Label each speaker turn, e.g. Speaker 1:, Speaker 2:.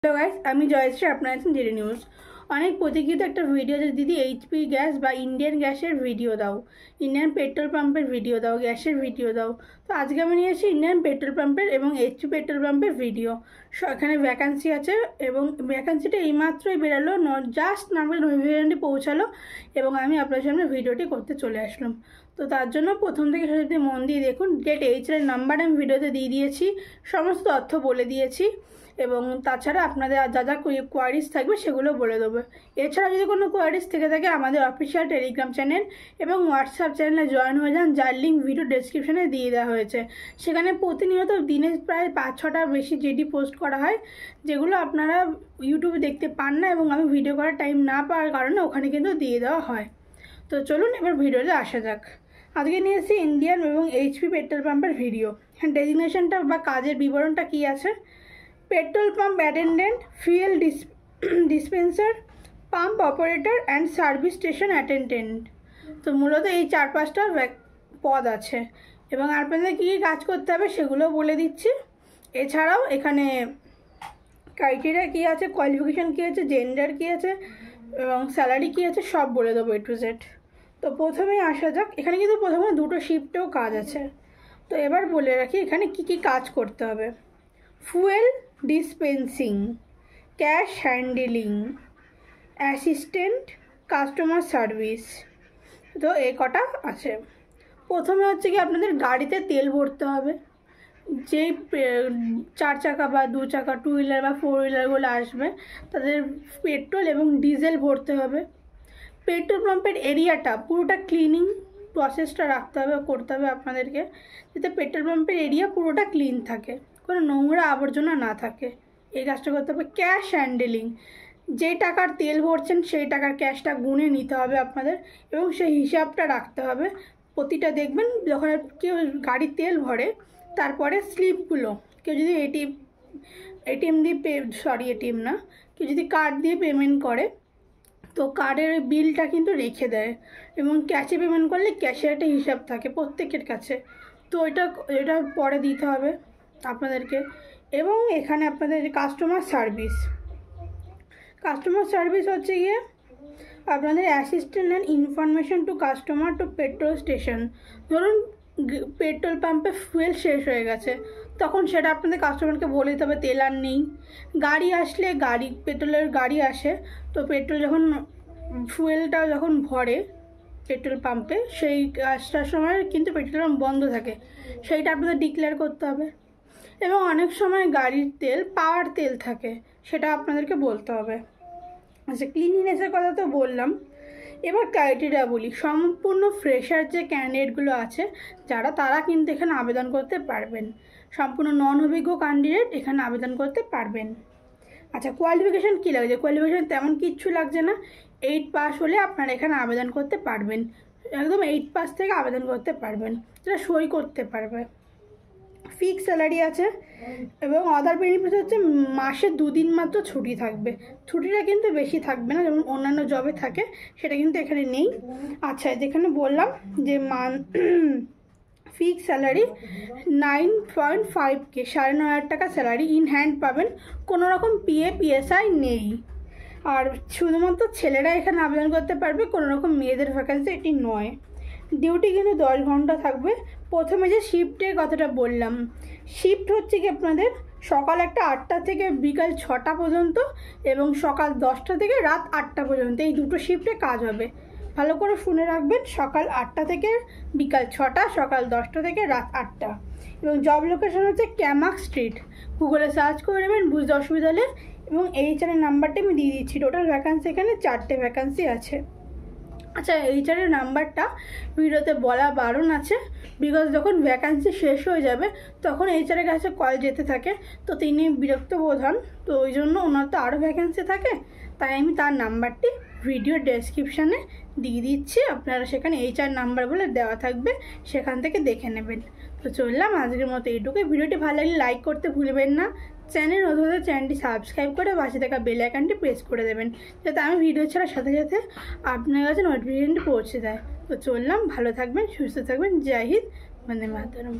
Speaker 1: Hello guys, আমি জয়শ্রী। আপনারা আছেন জেডি নিউজ। অনেক প্রতীক্ষিত একটা ভিডিও আছে, দিদি এইচপি গ্যাস বা ইন্ডিয়ান গ্যাসের ভিডিও দাও, ইন্ডিয়ান পেট্রোল পাম্পের ভিডিও দাও, গ্যাসের ভিডিও দাও। তো আজকে আমি নিয়ে এসেছি ইন্ডিয়ান পেট্রোল পাম্পের এবং এইচপি পেট্রোল পাম্পের ভিডিও। এখানে ভ্যাকান্সি আছে এবং ভ্যাকান্সিটা এইমাত্রই বেরোলো, জাস্ট আমাদের নোটিফিকেশনটি পৌঁছালো এবং আমি আপনার সামনে ভিডিওটি করতে চলে আসলাম। তো তার জন্য প্রথম থেকে যদি মন দিয়ে দেখুন, ডেট এইচএর নাম্বার আমি ভিডিওতে দিয়ে দিয়েছি, সমস্ত তথ্য বলে দিয়েছি এবং তাছাড়া আপনাদের যা যা কোয়ারিজ থাকবে সেগুলো বলে দেবো। এছাড়া যদি কোনো কোয়ারিজ থেকে থাকে আমাদের অফিসিয়াল টেলিগ্রাম চ্যানেল এবং হোয়াটসঅ্যাপ চ্যানেলে জয়েন হয়ে যান, যার লিঙ্ক ভিডিও ডেসক্রিপশনে দিয়ে দেওয়া হয়েছে। সেখানে প্রতিনিয়ত দিনে প্রায় 5-6টা বেশি জেডি পোস্ট করা হয়, যেগুলো আপনারা ইউটিউবে দেখতে পান না এবং আমি ভিডিও করার টাইম না পাওয়ার কারণে ওখানে কিন্তু দিয়ে দেওয়া হয়। তো চলুন এবার ভিডিওতে আসা যাক। আজকে নিয়ে এসেছি ইন্ডিয়ান এবং এইচপি পেট্রোল পাম্পের ভিডিও। ডেজিগনেশনটা বা কাজের বিবরণটা কী আছে: petrol pump attendant, fuel dispenser, pump operator and service station attendant. তো মূলত এই 4-5টা পদ আছে এবং আপনাদের কী কী কাজ করতে হবে সেগুলো বলে দিচ্ছি। এছাড়াও এখানে ক্রাইটেরিয়া কী আছে, কোয়ালিফিকেশান কী আছে, জেন্ডার কী আছে এবং স্যালারি কী আছে সব বলে দেবো A to Z। তো প্রথমেই আসা যাক। এখানে কিন্তু প্রথমে 2টো শিফটেও কাজ আছে। তো এবার বলে রাখি এখানে কী কী কাজ করতে হবে: fuel dispensing, cash handling, assistant customer service. তো এই কটা আছে। প্রথমে হচ্ছে কি আপনাদের গাড়িতে তেল ভরতে হবে। যেই 4 চাকা বা 2 চাকা 2 হুইলার বা 4 হুইলারগুলো আসবে তাদের পেট্রোল এবং ডিজেল ভরতে হবে। পেট্রোল পাম্পের এরিয়াটা পুরোটা ক্লিনিং প্রসেসটা রাখতে হবে, করতে হবে আপনাদেরকে, যাতে পেট্রোল পাম্পের এরিয়া পুরোটা ক্লিন থাকে, কোনো নোংরা আবর্জনা না থাকে। এই কাজটা করতে হবে। ক্যাশ হ্যান্ডেলিং, যেই টাকার তেল ভরছেন সেই টাকার ক্যাশটা গুনে নিতে হবে আপনাদের এবং সেই হিসাবটা রাখতে হবে। প্রতিটা দেখবেন যখন কেউ গাড়ির তেল ভরে তারপরে স্লিপগুলো, কেউ যদি এটিএম দিয়ে এটিএম না, কেউ যদি কার্ড দিয়ে পেমেন্ট করে তো কার্ডের বিলটা কিন্তু রেখে দেয় এবং ক্যাশে পেমেন্ট করলে ক্যাশের একটা হিসাব থাকে প্রত্যেকের কাছে। তো এটা পরে দিতে হবে আপনাদেরকে। এবং এখানে আপনাদের কাস্টমার সার্ভিস হচ্ছে গিয়ে আপনাদের assistant and information to customer to petrol station. ধরুন পেট্রোল পাম্পে ফুয়েল শেষ হয়ে গেছে, তখন সেটা আপনাদের কাস্টমারকে বলে দিতে হবে তেল আর নেই। গাড়ি আসলে পেট্রোলের গাড়ি আসে, তো পেট্রোল ফুয়েলটা যখন ভরে পেট্রোল পাম্পে সেই কাজটার সময় কিন্তু পেট্রোল পাম্প বন্ধ থাকে, সেইটা আপনাদের ডিক্লেয়ার করতে হবে। এবং অনেক সময় গাড়ির তেল পাওয়ার তেল থাকে, সেটা আপনাদেরকে বলতে হবে। আচ্ছা, ক্লিনিনেসের কথা তো বললাম। এবার ক্রাইটেরিয়া বলি। সম্পূর্ণ ফ্রেশার যে ক্যান্ডিডেটগুলো আছে তারা কিন্তু এখানে আবেদন করতে পারবেন। সম্পূর্ণ নন অভিজ্ঞ ক্যান্ডিডেট এখানে আবেদন করতে পারবেন। আচ্ছা, কোয়ালিফিকেশান কী লাগছে? কোয়ালিফিকেশান তেমন কিচ্ছু লাগছে না। 8 পাস হলে আপনারা এখানে আবেদন করতে পারবেন। একদম 8 পাস থেকে আবেদন করতে পারবেন, যেটা সই করতে পারবে। ফিক্স স্যালারি আছে এবং আদার বেনিফিট হচ্ছে মাসে 2 দিন মাত্র ছুটি থাকবে। ছুটিটা কিন্তু বেশি থাকবে না, যেমন অন্যান্য জবে থাকে, সেটা কিন্তু এখানে নেই। আচ্ছা, যেখানে বললাম যে ফিক্স স্যালারি 9.5K, 9,500 টাকা স্যালারি ইন হ্যান্ড পাবেন। কোনো রকম PSI নেই। আর শুধুমাত্র ছেলেরা এখানে আবেদন করতে পারবে, কোনো রকম মেয়েদের ভ্যাকেন্সি এটি নয়। ডিউটি কিন্তু 10 ঘন্টা থাকবে। প্রথমে যে শিফটের কথাটা বললাম, শিফট হচ্ছে কি আপনাদের সকাল 8টা থেকে বিকাল 6টা পর্যন্ত এবং সকাল 10টা থেকে রাত 8টা পর্যন্ত, এই 2টো শিফটে কাজ হবে। ভালো করে শুনে রাখবেন, সকাল 8টা থেকে বিকাল 6টা, সকাল 10টা থেকে রাত 8টা। এবং জব লোকেশন হচ্ছে ক্যামাক স্ট্রিট। গুগলে সার্চ করে নেবেন বুঝতে অসুবিধা হলে। এবং এইচআরের নাম্বারটা আমি দিয়ে দিচ্ছি। টোটাল ভ্যাকান্সি এখানে 4টে ভ্যাকান্সি আছে। আচ্ছা, এইচআরের নাম্বারটা ভিডিওতে বলা বারণ আছে, বিকজ যখন ভ্যাকান্সি শেষ হয়ে যাবে তখন এইচআরের কাছে কল যেতে থাকে, তো তিনি বিরক্ত বোধ হন। তো ওই জন্য ওনার তো আরও ভ্যাকান্সি থাকে, তাই আমি তার নাম্বারটি ভিডিও ডেসক্রিপশানে দিয়ে দিচ্ছি। আপনারা সেখানে এইচআর নাম্বার বলে দেওয়া থাকবে, সেখান থেকে দেখে নেবেন। তো চললাম আজকের মতো এইটুকুই। ভিডিওটি ভালো লাগলে লাইক করতে ভুলবেন না। চ্যানেল নতুন হলে চ্যানেলটি সাবস্ক্রাইব করে পাশে থাকা বেল আইকনটি প্রেস করে দেবেন, যাতে আমি ভিডিও ছাড়ার সাথে সাথে আপনার কাছে নোটিফিকেশনটি পৌঁছে দেয়। তো চললাম, ভালো থাকবেন, সুস্থ থাকবেন। জয় হিন্দ, বন্দে মাতরম।